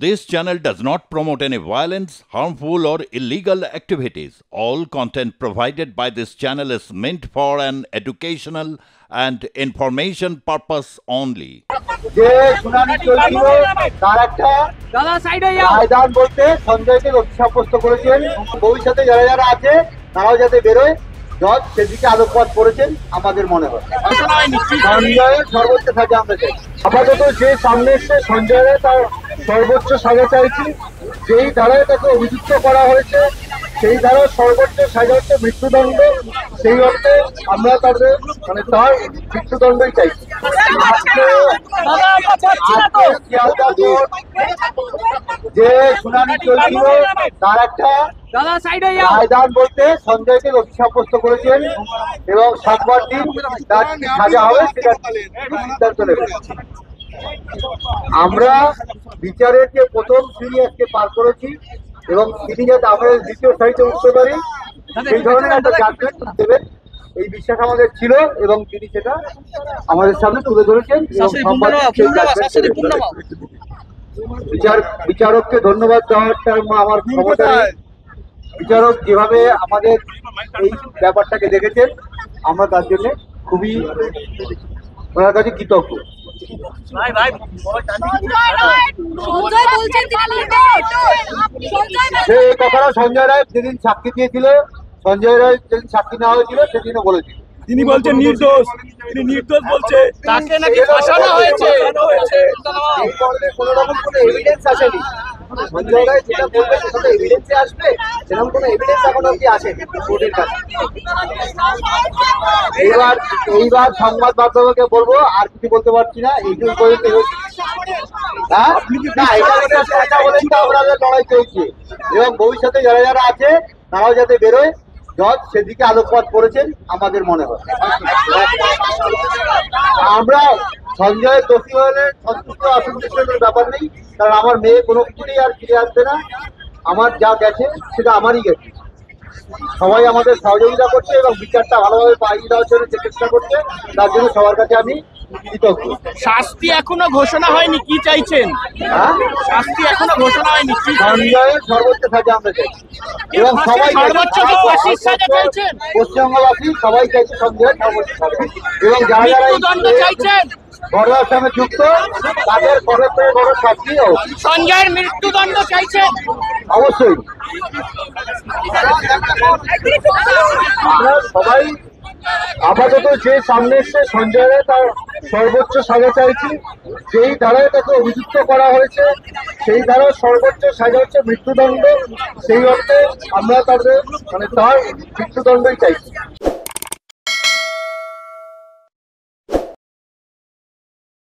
This channel does not promote any violence, harmful, or illegal activities. All content provided by this channel is meant for an educational and information purpose only. যে শুনানি চলছিল তার একটা রায়দান বলতে সঞ্জয়কে দোষী সাব্যস্ত করেছেন। ভবিষ্যতে যারা যারা আছে তারাও যাতে বেরোয়, জজ সেদিকে আলোকপাত করেছেন আমাদের মনে হয়। সঞ্জয়ের সর্বোচ্চ সাজা আমরা চাই। আপাতত যে সামনে এসছে সঞ্জয়ের তার সর্বোচ্চ সাজা চাইছি। যেই ধারায় তাকে অভিযুক্ত করা হয়েছে সেই ধারার সর্বোচ্চ সাজা হচ্ছে মৃত্যুদণ্ড। সেই অর্থে আমরা তাদের তার মৃত্যুদণ্ডই চাইছি। যে শুনানি চলছিল তার একটা রায়দান বলতে সঞ্জয়কে দোষী সাব্যস্ত করেছেন এবং সোমবার দিন তার কি সাজা হবে সেটা সিদ্ধান্ত নেবেন। আমরা বিচারের যে প্রথম সিঁড়ি আজকে পার করেছি এবং তিনি যাতে আমাদের দ্বিতীয় সারিতে উঠতে পারি সেই ধরনের একটা জাজমেন্ট দেবেন এই বিশ্বাস আমাদের ছিল এবং তিনি সেটা আমাদের সামনে তুলে ধরেছেন এবং বিচারককে ধন্যবাদ দেওয়ারটা আমার ক্ষমতা নেই। বিচারক যেভাবে আমাদের এই ব্যাপারটাকে দেখেছেন আমরা তার জন্য খুবই ওনার কাছে কৃতজ্ঞ। সেই কথাটা সঞ্জয় রায় যেদিন সাক্ষী দিয়েছিল, সঞ্জয় রায় যেদিন সাক্ষী নেওয়া হয়েছিল সেদিনও বলেছিল। তিনি বলছেন নির্দোষ, তিনি নির্দোষ বলছে, তাকে নাকি ফাঁসানো হয়েছে। এই পর্বে কোনো রকম কোনো এভিডেন্স আসেনি। সঞ্জয় রায় যেটা বলবে সেটা তো এভিডেন্সে আসবে, সেরকম কোনো এভিডেন্স এখন অব্দি আসেনি কোর্টের কাছে। এইবার সংবাদ মাধ্যমকে বলবো আর কিছু বলতে পারছি না। এইটুকু পর্যন্ত আমরা লড়াই চলছে এবং ভবিষ্যতে যারা যারা আছে তারাও যাতে বেরোয়, জজ সেদিকে আলোকপাত করেছেন আমাদের মনে হয়। আমরা সঞ্জয়ের দোষী হলে সন্তুষ্ট অসন্তুষ্টের ব্যাপার নেই, কারণ আমার মেয়ে কোনো কিছুতেই আর ফিরে আসবে না। আমার যা গেছে সেটা আমারই গেছে। সবাই আমাদের সহযোগিতা করছে এবং বিচারটা ভালোভাবে পাইয়ে দেওয়ার জন্য চেষ্টা করছে, তার জন্য সবার কাছে আমি কৃতজ্ঞ। শাস্তি এখনো ঘোষণা হয়নি, কি চাইছেন? শাস্তি এখনো ঘোষণা হয়নি, সঞ্জয়ের সর্বোচ্চ সাজা আমরা চাই এবং সবাই পশ্চিমবঙ্গবাসী সবাই চাইছে সঞ্জয়ের সর্বোচ্চ সাজা এবং যারা যারা চাইছেন ঘটনার সঙ্গে যুক্ত তাদের বড় থেকে বড় শাস্তি হোক। সঞ্জয়ের মৃত্যুদণ্ড চাইছেন অবশ্যই। আমরা সবাই আপাতত যে সামনে এসছে সঞ্জয়ের তার সর্বোচ্চ সাজা চাইছি। যেই ধারায় তাকে অভিযুক্ত করা হয়েছে সেই ধারার সর্বোচ্চ সাজা হচ্ছে মৃত্যুদণ্ড। সেই অর্থে আমরা তাদের তার মৃত্যুদণ্ডই চাইছি।